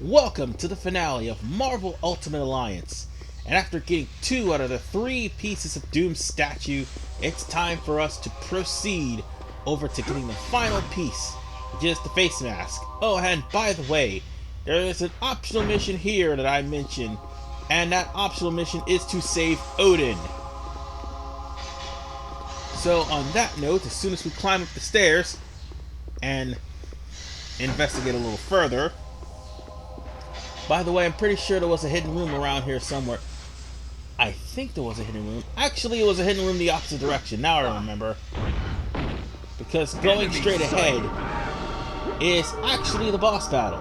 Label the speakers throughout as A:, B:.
A: Welcome to the finale of Marvel Ultimate Alliance. And after getting 2 out of the 3 pieces of Doom's statue, it's time for us to proceed over to getting the final piece, which is the face mask. Oh, and by the way, there is an optional mission here that I mentioned, and that optional mission is to save Odin. So on that note, as soon as we climb up the stairs and investigate a little further. By the way, I'm pretty sure there was a hidden room around here somewhere. I think there was a hidden room. Actually, it was a hidden room the opposite direction. Now I remember. Because going straight ahead is actually the boss battle.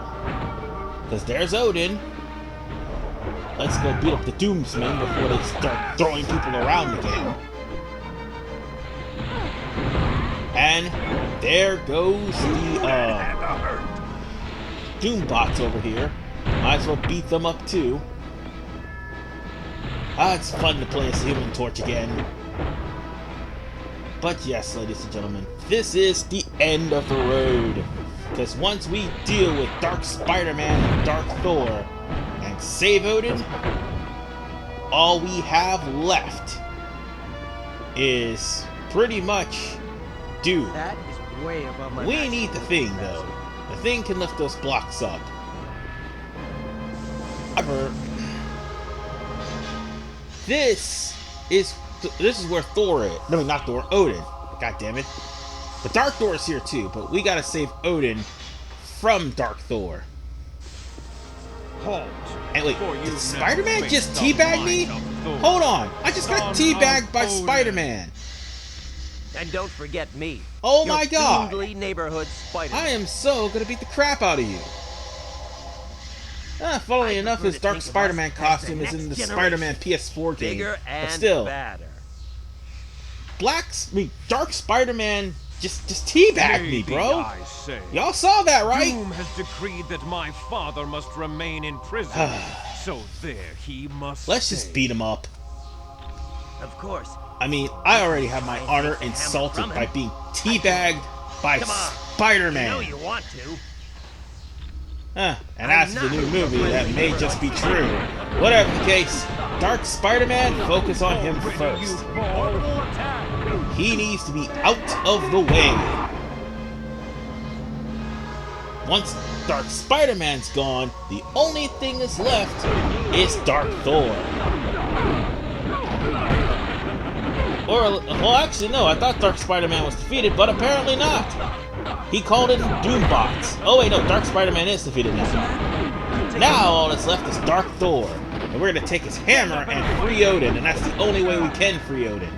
A: Because there's Odin. Let's go beat up the Doomsmen before they start throwing people around again. And there goes the Doombots over here. Might as well beat them up too. It's fun to play as Human Torch again. But yes, ladies and gentlemen, this is the end of the road. Because once we deal with Dark Spider-Man and Dark Thor and save Odin, all we have left is pretty much Doom.
B: That is way above my
A: We need the Thing, though. The Thing can lift those blocks up. However, this is where Thor is. No, not Thor. Odin. God damn it. The Dark Thor is here too, but we gotta save Odin from Dark Thor.
B: Halt.
A: And wait, did Spider-Man just teabag me? Hold on, I just got teabagged by Spider-Man.
B: And don't forget me.
A: Oh my god.
B: Your neighborhood Spider-Man.
A: I am so gonna beat the crap out of you. Funnily enough, his Dark Spider-Man costume is in the Spider-Man PS4 game.
B: Bigger and
A: but still,
B: badder.
A: Dark Spider-Man just teabagged me, bro. Y'all saw that, right?
C: Doom has decreed that my father must remain in prison. So there he must
A: Let's
C: stay.
A: just beat him up.
B: Of course.
A: I mean, I already have my honor insulted by being teabagged by Spider-Man.
B: You know you want to.
A: And as for the new movie, that may just be true. Whatever the case, Dark Spider-Man, focus on him first. He needs to be out of the way. Once Dark Spider-Man's gone, the only thing that's left is Dark Thor. Well, actually, no, I thought Dark Spider-Man was defeated, but apparently not. He called it Doombots. Oh wait, no, Dark Spider-Man is defeated now. Now all that's left is Dark Thor. And we're gonna take his hammer and free Odin, and that's the only way we can free Odin.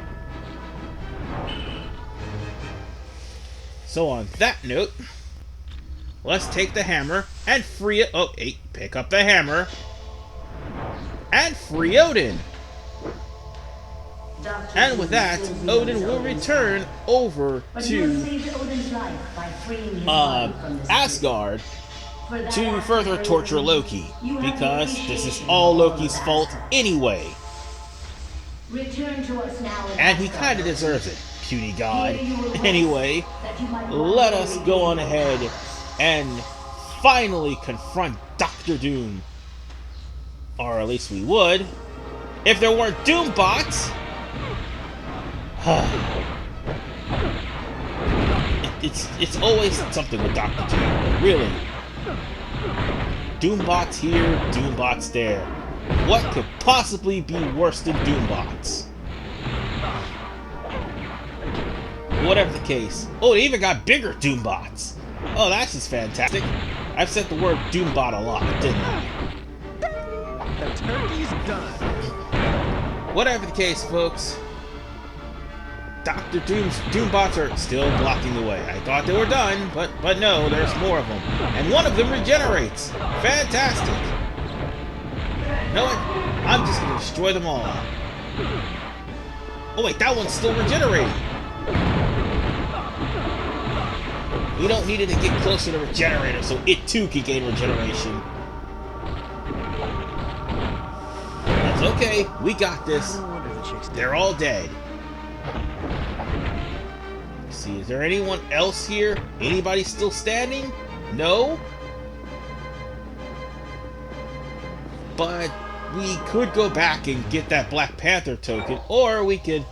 A: So on that note, let's take the hammer and free it. Oh, hey, pick up the hammer and free Odin. And with that, Odin will return over to Asgard to further torture Loki, because this is all Loki's fault anyway. And he kind of deserves it, puny god. Anyway, let us go on ahead and finally confront Dr. Doom. Or at least we would, if there weren't Doombots. It's always something with Dr. Doom, really. Doombots here, Doombots there. What could possibly be worse than Doombots? Whatever the case. Oh, they even got bigger Doombots. Oh, that's just fantastic. I've said the word Doombot a lot, didn't I?
B: The turkey's done.
A: Whatever the case, folks. Dr. Doom's Doombots are still blocking the way. I thought they were done, but no, there's more of them. And one of them regenerates. Fantastic. You know what? I'm just going to destroy them all. Oh wait, that one's still regenerating. We don't need it to get closer to Regenerator so it too can gain regeneration. That's okay. We got this. They're all dead. See, is there anyone else here? Anybody still standing? No? But we could go back and get that Black Panther token, or we could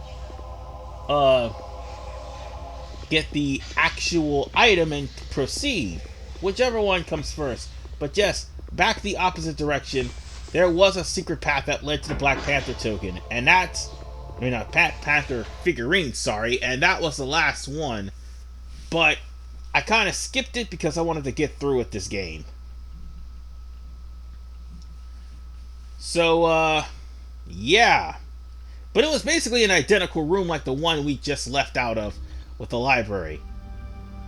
A: get the actual item and proceed. Whichever one comes first. But yes, back the opposite direction. There was a secret path that led to the Black Panther token, and that's, Panther figurine, sorry, and that was the last one. But I kind of skipped it because I wanted to get through with this game. So, yeah. But it was basically an identical room like the one we just left out of with the library.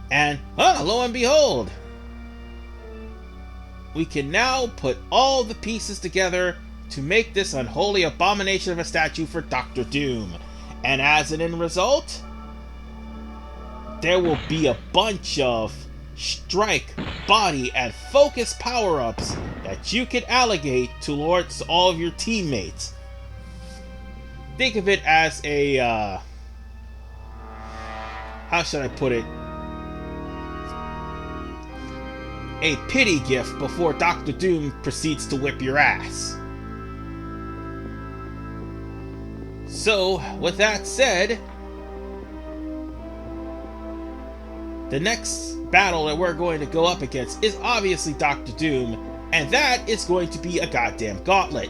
A: And, lo and behold, we can now put all the pieces together to make this unholy abomination of a statue for Dr. Doom. And as an end result, there will be a bunch of strike, body, and focus power-ups that you can allocate towards all of your teammates. Think of it as a, how should I put it? A pity gift before Dr. Doom proceeds to whip your ass. So, with that said, the next battle that we're going to go up against is obviously Dr. Doom, and that is going to be a goddamn gauntlet.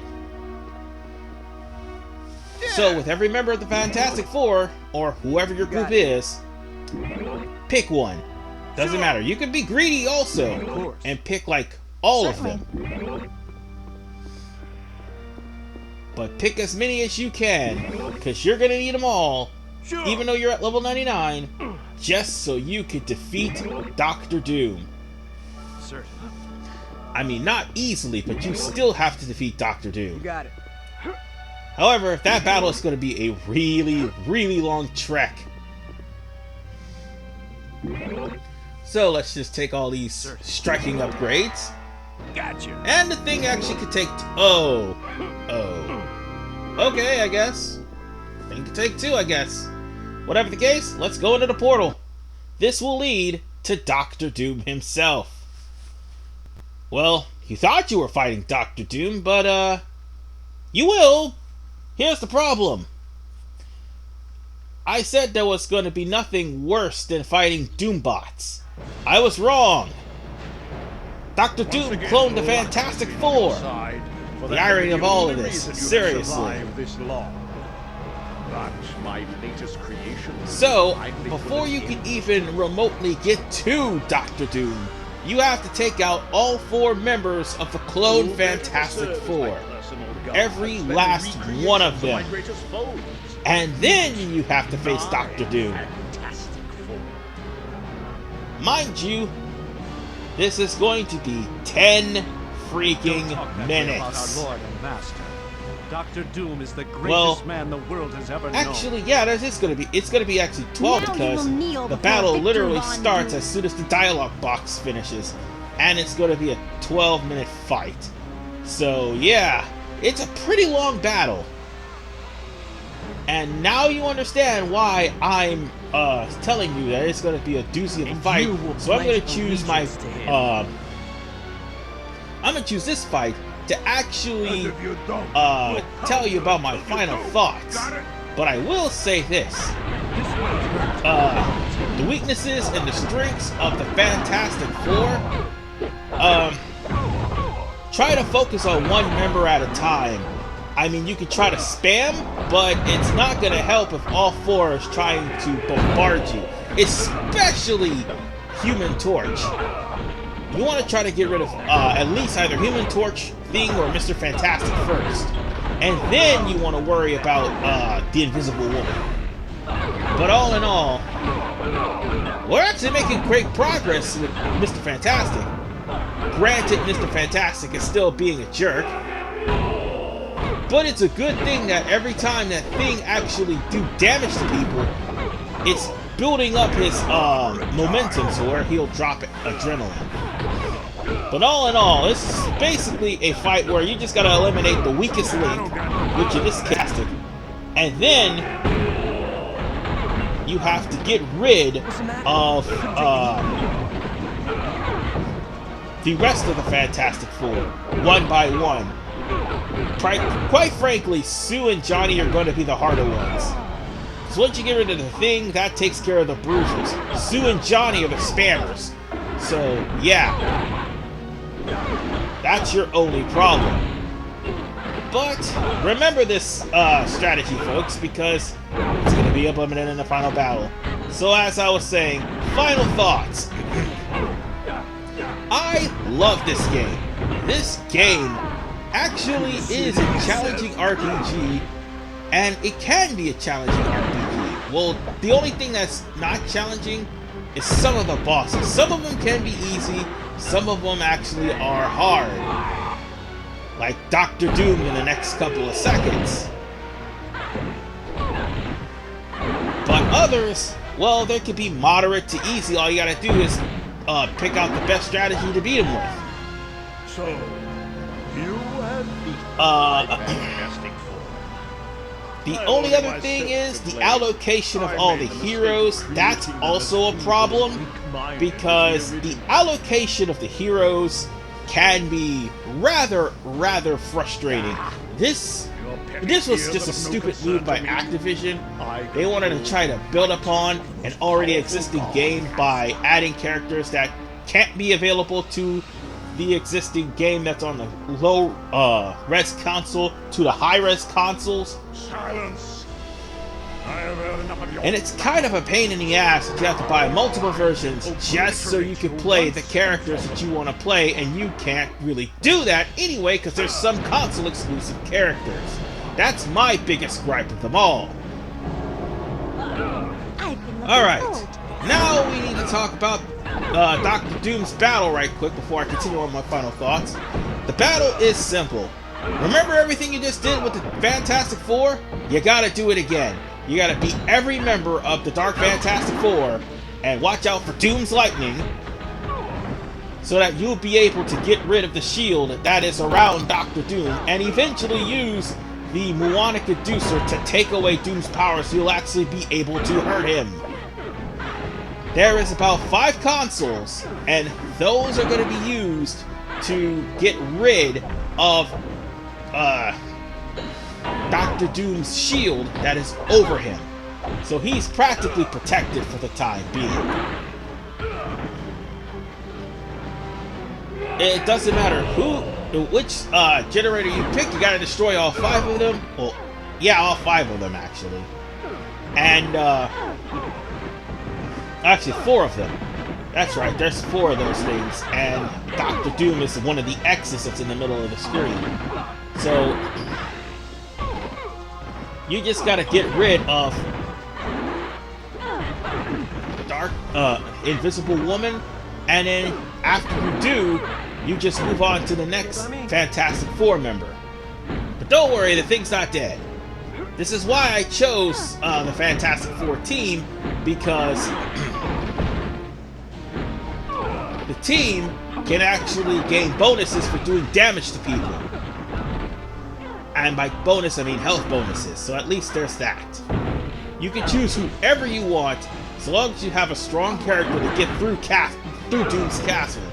A: So, with every member of the Fantastic Four, or whoever your group is, pick one. Doesn't matter. You can be greedy also, and pick like all of them. But pick as many as you can, because you're gonna need them all, even though you're at level 99, just so you can defeat Dr. Doom.
B: Certainly.
A: I mean, not easily, but you still have to defeat Dr. Doom.
B: You got it.
A: However, that battle is going to be a really, really long trek. So let's just take all these striking upgrades.
B: Gotcha.
A: And the thing actually could take... Okay, I guess. Thing could take two, I guess. Whatever the case, let's go into the portal. This will lead to Dr. Doom himself. Well, you thought you were fighting Dr. Doom, but, you will. Here's the problem. I said there was going to be nothing worse than fighting Doombots. I was wrong. Dr. Doom cloned the Fantastic Four. The irony of all of this, seriously. So, before you can even remotely get to Dr. Doom, you have to take out all 4 members of the cloned Fantastic Four. Every last one of them. And then you have to face Dr. Doom. Mind you, this is going to be 10 freaking minutes.
C: Our Lord and Master. Dr. Doom is the greatest man the world has ever known.
A: Actually, yeah, that is going to be. It's going to be actually 12 because the battle literally starts as soon as the dialogue box finishes, and it's going to be a 12-minute fight. So yeah, it's a pretty long battle. And now you understand why I'm telling you that it's going to be a doozy of a fight. So I'm going to choose my I'm going to choose this fight to actually tell you about my final thoughts. But I will say this. The weaknesses and the strengths of the Fantastic Four, try to focus on one member at a time. I mean, you can try to spam, but it's not going to help if all 4 is trying to bombard you. Especially Human Torch. You want to try to get rid of at least either Human Torch, Thing, or Mr. Fantastic first. And then you want to worry about the Invisible Woman. But all in all, we're actually making great progress with Mr. Fantastic. Granted, Mr. Fantastic is still being a jerk. But it's a good thing that every time that Thing actually do damage to people, it's building up his momentum to where he'll drop adrenaline. But all in all, this is basically a fight where you just gotta eliminate the weakest link, which in this case, and then you have to get rid of the rest of the Fantastic Four, one by one. quite frankly, Sue and Johnny are going to be the harder ones. So once you get rid of the thing, that takes care of the bruisers. Sue and Johnny are the spammers. So, yeah. That's your only problem. But remember this strategy, folks, because it's going to be implemented in the final battle. So as I was saying, final thoughts. I love this game. This game actually is a challenging RPG, and it can be a challenging RPG. Well, the only thing that's not challenging is some of the bosses. Some of them can be easy, some of them actually are hard. Like Dr. Doom in the next couple of seconds. But others, well, they could be moderate to easy. All you gotta do is pick out the best strategy to beat them with.
B: So, you have
A: the only other thing is the allocation of all the heroes. That's also a problem, because the allocation of the heroes can be rather frustrating. This was just a stupid move by Activision. They wanted to try to build upon an already existing game by adding characters that can't be available to the existing game that's on the low res console to the high res consoles.
B: silence. I have heard enough of your
A: And it's kind of a pain in the ass that you have to buy multiple versions just so you can play the characters that you want to play, and you can't really do that anyway because there's some console exclusive characters. That's my biggest gripe of them all. Alright, now we need to talk about Dr. Doom's battle right quick before I continue on my final thoughts. The battle is simple. Remember everything you just did with the Fantastic Four? You gotta do it again. You gotta beat every member of the Dark Fantastic Four and watch out for Doom's lightning so that you'll be able to get rid of the shield that is around Dr. Doom and eventually use the Muonic Educer to take away Doom's power so you'll actually be able to hurt him. There is about 5 consoles, and those are going to be used to get rid of Dr. Doom's shield that is over him. So he's practically protected for the time being. It doesn't matter which generator you pick, you gotta destroy all 5 of them. Well, yeah, all 5 of them actually. And actually 4 of them. That's right, there's 4 of those things, and Dr. Doom is one of the X's that's in the middle of the screen. So you just gotta get rid of Dark Invisible Woman, and then after you do, you just move on to the next Fantastic Four member. But don't worry, the thing's not dead. This is why I chose the Fantastic Four team, because the team can actually gain bonuses for doing damage to people. And by bonus, I mean health bonuses, so at least there's that. You can choose whoever you want, as long as you have a strong character to get through Doom's castle.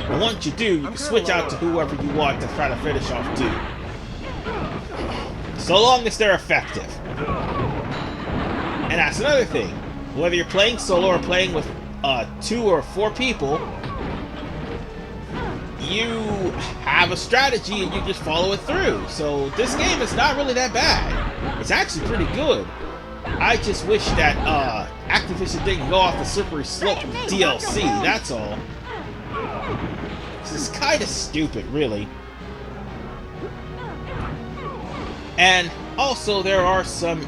A: And once you do, you can switch out to whoever you want to try to finish off Doom. So long as they're effective. And that's another thing. Whether you're playing solo or playing with 2 or 4 people, you have a strategy and you just follow it through. So this game is not really that bad. It's actually pretty good. I just wish that Activision didn't go off the slippery slope with the DLC, that's all. This is kind of stupid, really. And also there are some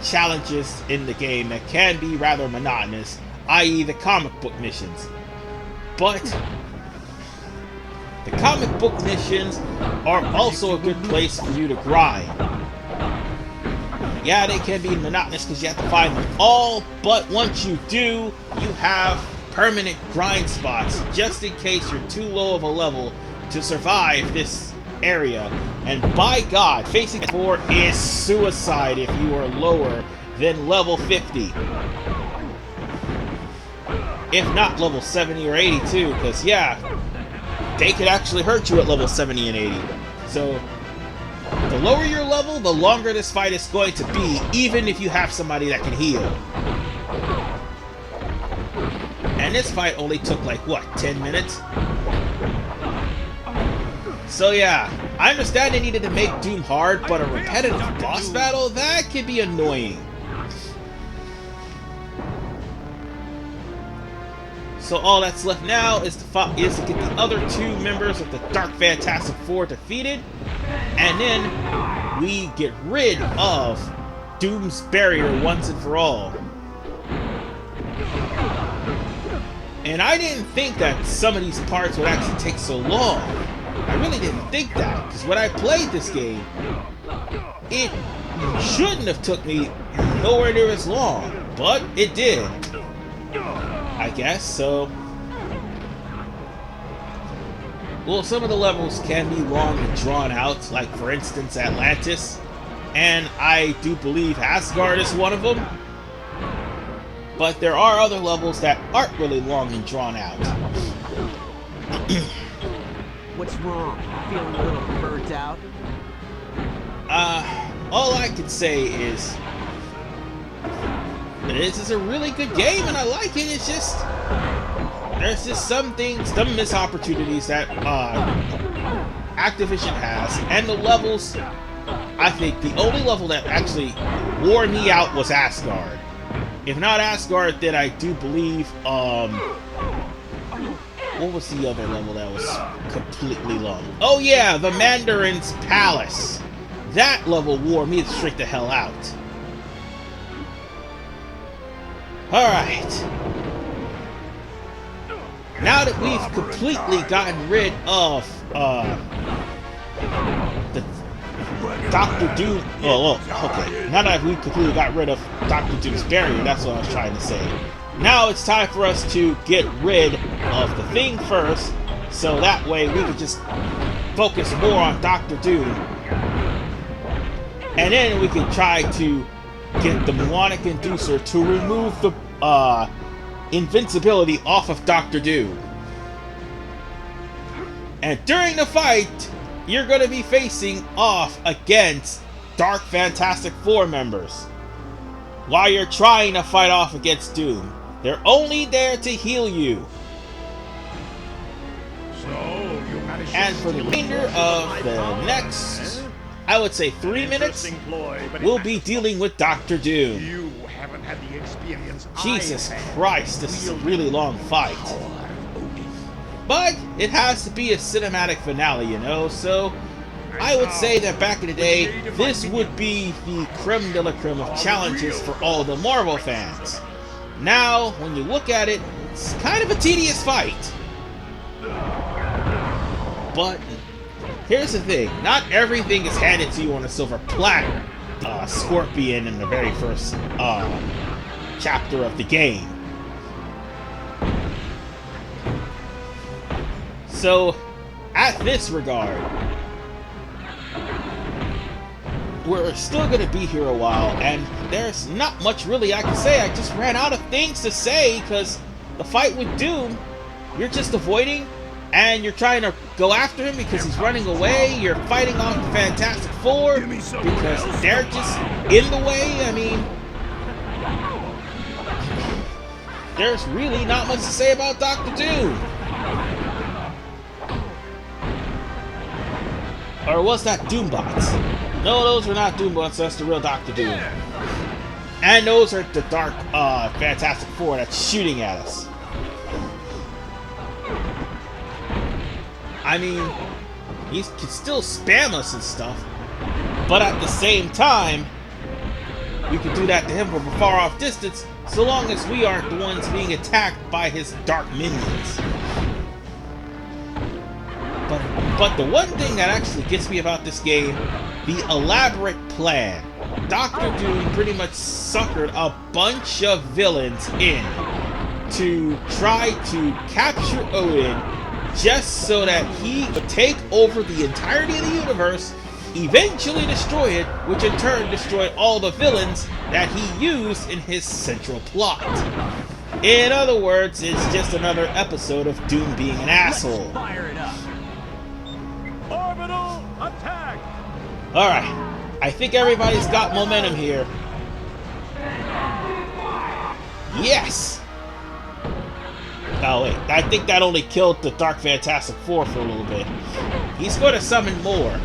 A: challenges in the game that can be rather monotonous, i.e. the comic book missions. But the comic book missions are also a good place for you to grind. Yeah, they can be monotonous because you have to find them all, but once you do, you have permanent grind spots just in case you're too low of a level to survive this area. And by God, facing 4 is suicide if you are lower than level 50. If not level 70 or 82, because yeah, they could actually hurt you at level 70 and 80. So, the lower your level, the longer this fight is going to be, even if you have somebody that can heal. And this fight only took like, what, 10 minutes? So yeah, I understand they needed to make Doom hard, but a repetitive boss battle, that can be annoying. So all that's left now is to get the other two members of the Dark Fantastic Four defeated, and then we get rid of Doom's barrier once and for all. And I didn't think that some of these parts would actually take so long. I really didn't think that, because when I played this game, it shouldn't have took me nowhere near as long, but it did. I guess, so... Well, some of the levels can be long and drawn out, like for instance Atlantis, and I do believe Asgard is one of them. But there are other levels that aren't really long and drawn out.
D: What's wrong? Feeling a little burnt out?
A: All I can say is this is a really good game and I like it. It's just there's just some things, some missed opportunities that Activision has, and the levels. I think the only level that actually wore me out was Asgard. If not Asgard, then I do believe what was the other level that was completely long? Oh yeah, the Mandarin's Palace. That level wore me straight the hell out. Alright. Now that we've completely gotten rid of the Dr. Doom... Oh, okay. Now that we've completely got rid of Dr. Doom's barrier, that's what I was trying to say. Now it's time for us to get rid of the Thing first, so that way we can just focus more on Dr. Doom. And then we can try to get the Mnemonic Inducer to remove the invincibility off of Dr. Doom. And during the fight, you're going to be facing off against Dark Fantastic Four members while you're trying to fight off against Doom. They're only there to heal you. And for the remainder of the next, I would say 3 minutes, we'll be dealing with Dr. Doom.
B: You haven't had the experience.
A: Jesus Christ, this is a really long fight. But it has to be a cinematic finale, you know, so I would say that back in the day, this would be the creme de la creme of challenges for all the Marvel fans. Now, when you look at it, it's kind of a tedious fight. But here's the thing, not everything is handed to you on a silver platter. Scorpion in the very first chapter of the game. So, at this regard, we're still going to be here a while, and there's not much really I can say. I just ran out of things to say, because the fight with Doom, you're just avoiding, and you're trying to go after him because he's running away. You're fighting off the Fantastic Four because they're just in the way. I mean, there's really not much to say about Dr. Doom. Or was that Doombots? No, those were not Doombots, that's the real Dr. Doom. And those are the Dark Fantastic Four that's shooting at us. I mean, he can still spam us and stuff, but at the same time, we can do that to him from a far off distance, so long as we aren't the ones being attacked by his dark minions. But the one thing that actually gets me about this game, the elaborate plan. Dr. Doom pretty much suckered a bunch of villains in to try to capture Odin just so that he could take over the entirety of the universe, eventually destroy it, which in turn destroyed all the villains that he used in his central plot. In other words, it's just another episode of Doom being an asshole.
D: Fire it up.
B: Orbital attack!
A: Alright. I think everybody's got momentum here. Yes! Oh wait, I think that only killed the Dark Fantastic Four for a little bit. He's going to summon more.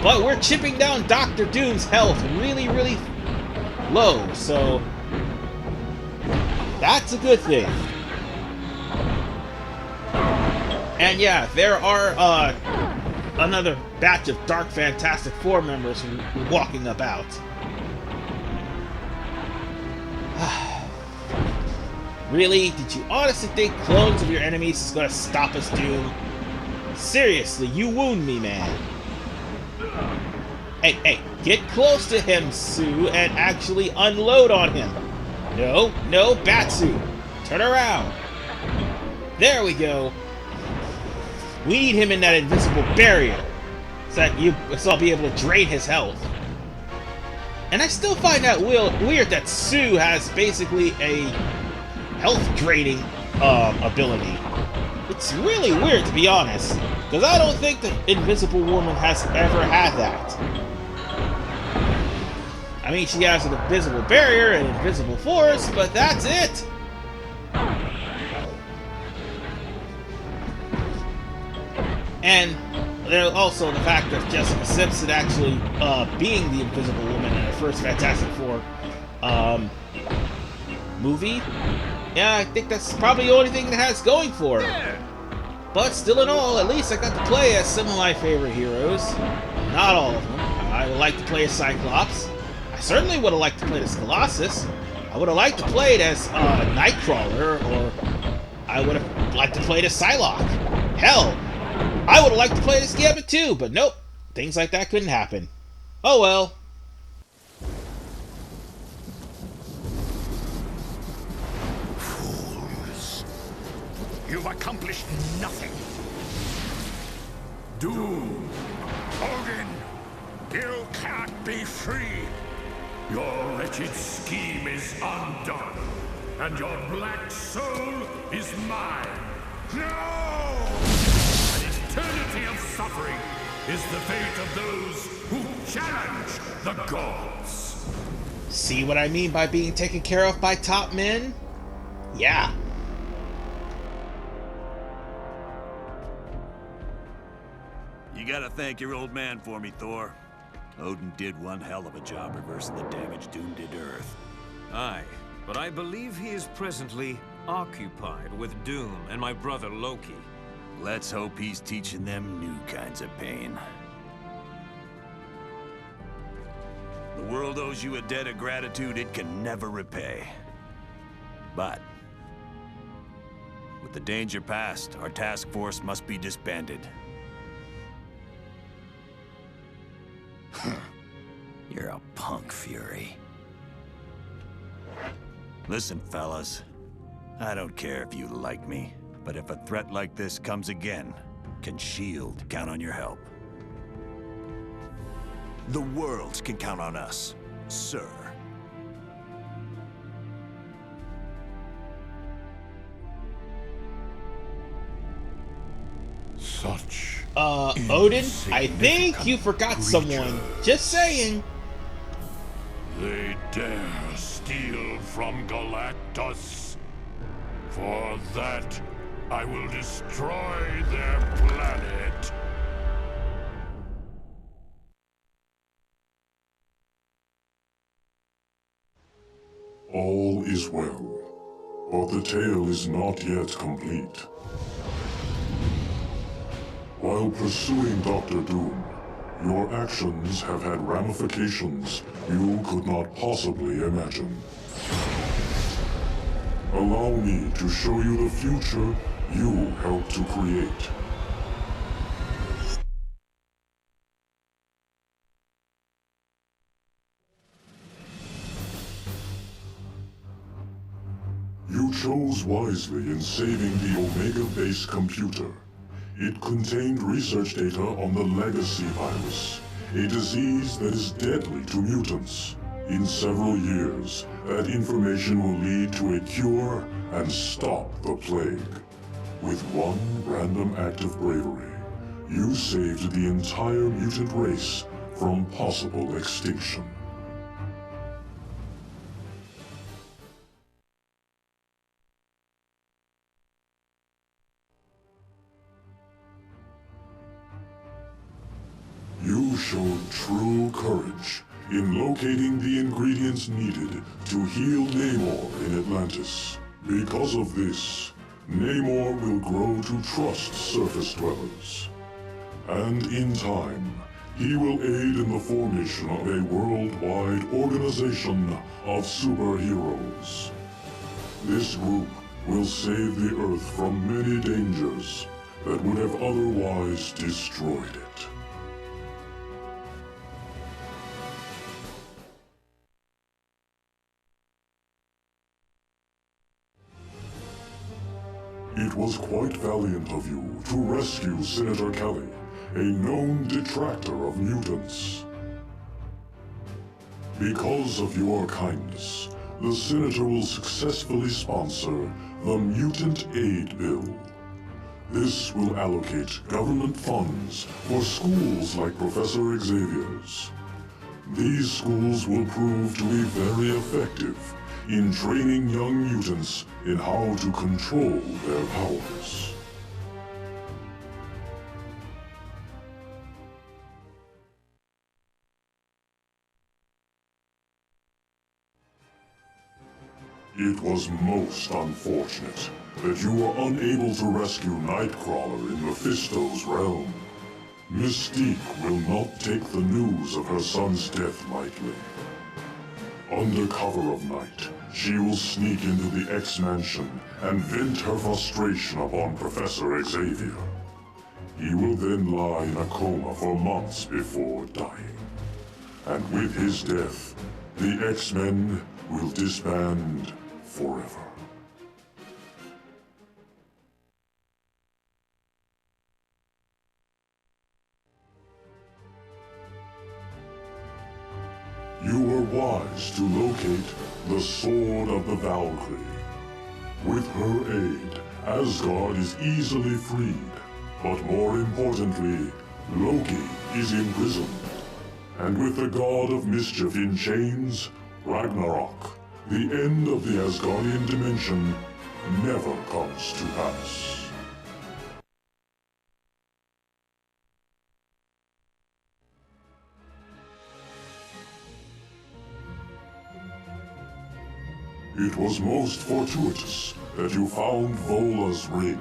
A: But we're chipping down Doctor Doom's health really, really low, so that's a good thing. And yeah, there are another batch of Dark Fantastic Four members walking about. Really? Did you honestly think clones of your enemies is gonna stop us, Doom? Seriously, you wound me, man. Hey, get close to him, Sue, and actually unload on him. No, Batsu. Turn around. There we go. We need him in that invisible barrier, so I'll be able to drain his health. And I still find that weird that Sue has basically a health draining ability. It's really weird, to be honest, because I don't think the Invisible Woman has ever had that. I mean, she has an invisible barrier and invisible force, but that's it. And there's also the fact of Jessica Simpson actually being the Invisible Woman in her first Fantastic Four movie. Yeah, I think that's probably the only thing that has going for her. But still in all, at least I got to play as some of my favorite heroes. Not all of them. I would like to play as Cyclops. I certainly would have liked to play as Colossus. I would have liked to play it as Nightcrawler, or I would have liked to play it as Psylocke. Hell, I would have liked to play it as Gambit too, but nope. Things like that couldn't happen. Oh well.
B: You've accomplished nothing. Doom! Odin! You can't be free! Your wretched scheme is undone, and your black soul is mine! No! An eternity of suffering is the fate of those who challenge the gods!
A: See what I mean by being taken care of by top men? Yeah.
E: You gotta thank your old man for me, Thor. Odin did one hell of a job reversing the damage Doom did to Earth.
C: Aye, but I believe he is presently occupied with Doom and my brother Loki.
E: Let's hope he's teaching them new kinds of pain. The world owes you a debt of gratitude it can never repay. But with the danger past, our task force must be disbanded. You're a punk, Fury. Listen, fellas. I don't care if you like me, but if a threat like this comes again, can S.H.I.E.L.D. count on your help? The world can count on us, sir.
B: Such
A: Odin, I think you forgot someone. Just saying.
B: They dare steal from Galactus. For that, I will destroy their planet.
F: All is well, but the tale is not yet complete. While pursuing Dr. Doom, your actions have had ramifications you could not possibly imagine. Allow me to show you the future you helped to create. You chose wisely in saving the Omega Base computer. It contained research data on the Legacy virus, a disease that is deadly to mutants. In several years, that information will lead to a cure and stop the plague. With one random act of bravery, You saved the entire mutant race from possible extinction. You showed true courage in locating the ingredients needed to heal Namor in Atlantis. Because of this, Namor will grow to trust surface dwellers. And in time, he will aid in the formation of a worldwide organization of superheroes. This group will save the Earth from many dangers that would have otherwise destroyed it. It was quite valiant of you to rescue Senator Kelly, a known detractor of mutants. Because of your kindness, the Senator will successfully sponsor the Mutant Aid Bill. This will allocate government funds for schools like Professor Xavier's. These schools will prove to be very effective in training young mutants in how to control their powers. It was most unfortunate that you were unable to rescue Nightcrawler in Mephisto's realm. Mystique will not take the news of her son's death lightly. Under cover of night, she will sneak into the X-Mansion and vent her frustration upon Professor Xavier. He will then lie in a coma for months before dying. And with his death, the X-Men will disband forever. You were wise to locate the Sword of the Valkyrie. With her aid, Asgard is easily freed. But more importantly, Loki is imprisoned. And with the God of Mischief in chains, Ragnarok, the end of the Asgardian dimension, never comes to pass. It was most fortuitous that you found Vola's ring.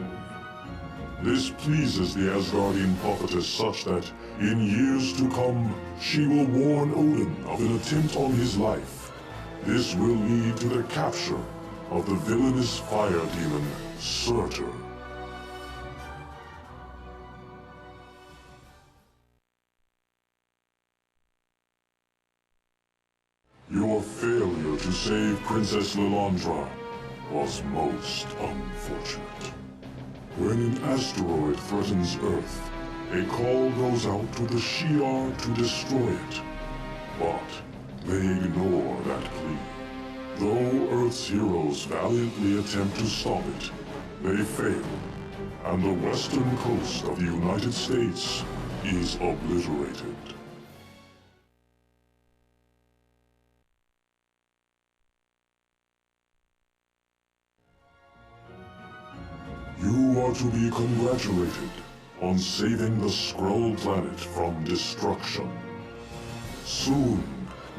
F: This pleases the Asgardian prophetess such that, in years to come, she will warn Odin of an attempt on his life. This will lead to the capture of the villainous fire demon, Surtur. Your failure to save Princess Lilandra was most unfortunate. When an asteroid threatens Earth, a call goes out to the Shi'ar to destroy it. But they ignore that plea. Though Earth's heroes valiantly attempt to stop it, they fail, and the western coast of the United States is obliterated. You are to be congratulated on saving the Skrull planet from destruction. Soon,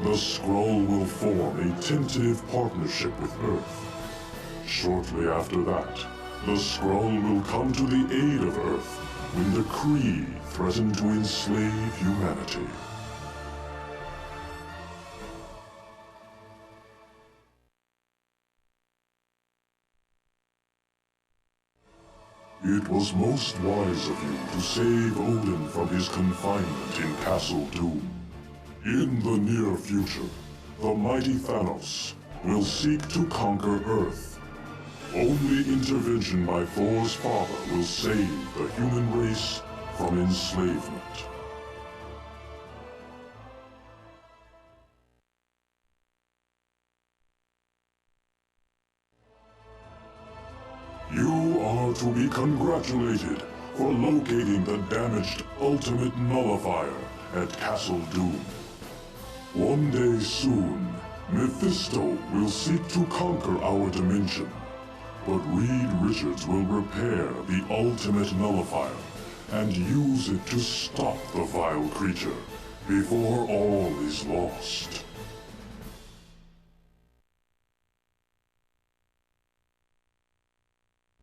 F: the Skrull will form a tentative partnership with Earth. Shortly after that, the Skrull will come to the aid of Earth when the Kree threaten to enslave humanity. It was most wise of you to save Odin from his confinement in Castle Doom. In the near future, the mighty Thanos will seek to conquer Earth. Only intervention by Thor's father will save the human race from enslavement. You are to be congratulated for locating the damaged Ultimate Nullifier at Castle Doom. One day soon, Mephisto will seek to conquer our dimension, but Reed Richards will repair the Ultimate Nullifier and use it to stop the vile creature before all is lost.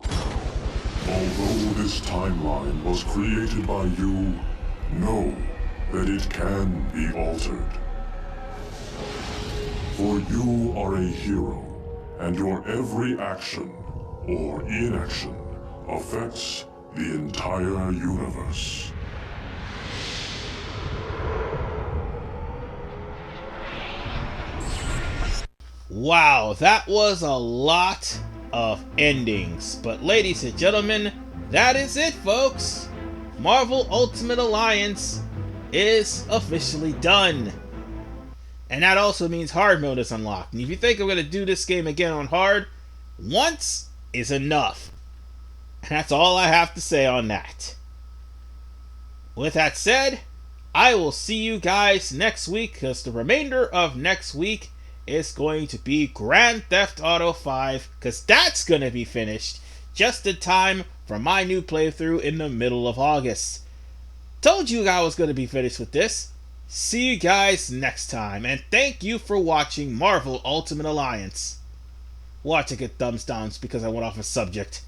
F: Although this timeline was created by you, know that it can be altered. For you are a hero, and your every action, or inaction, affects the entire universe.
A: Wow, that was a lot of endings. But ladies and gentlemen, that is it, folks. Marvel Ultimate Alliance is officially done. And that also means hard mode is unlocked. And if you think I'm going to do this game again on hard, once is enough. And that's all I have to say on that. With that said, I will see you guys next week, because the remainder of next week is going to be Grand Theft Auto 5, because that's going to be finished just in time for my new playthrough in the middle of August. Told you I was going to be finished with this. See you guys next time, and thank you for watching Marvel Ultimate Alliance. Watch it get thumbs downs because I went off a subject.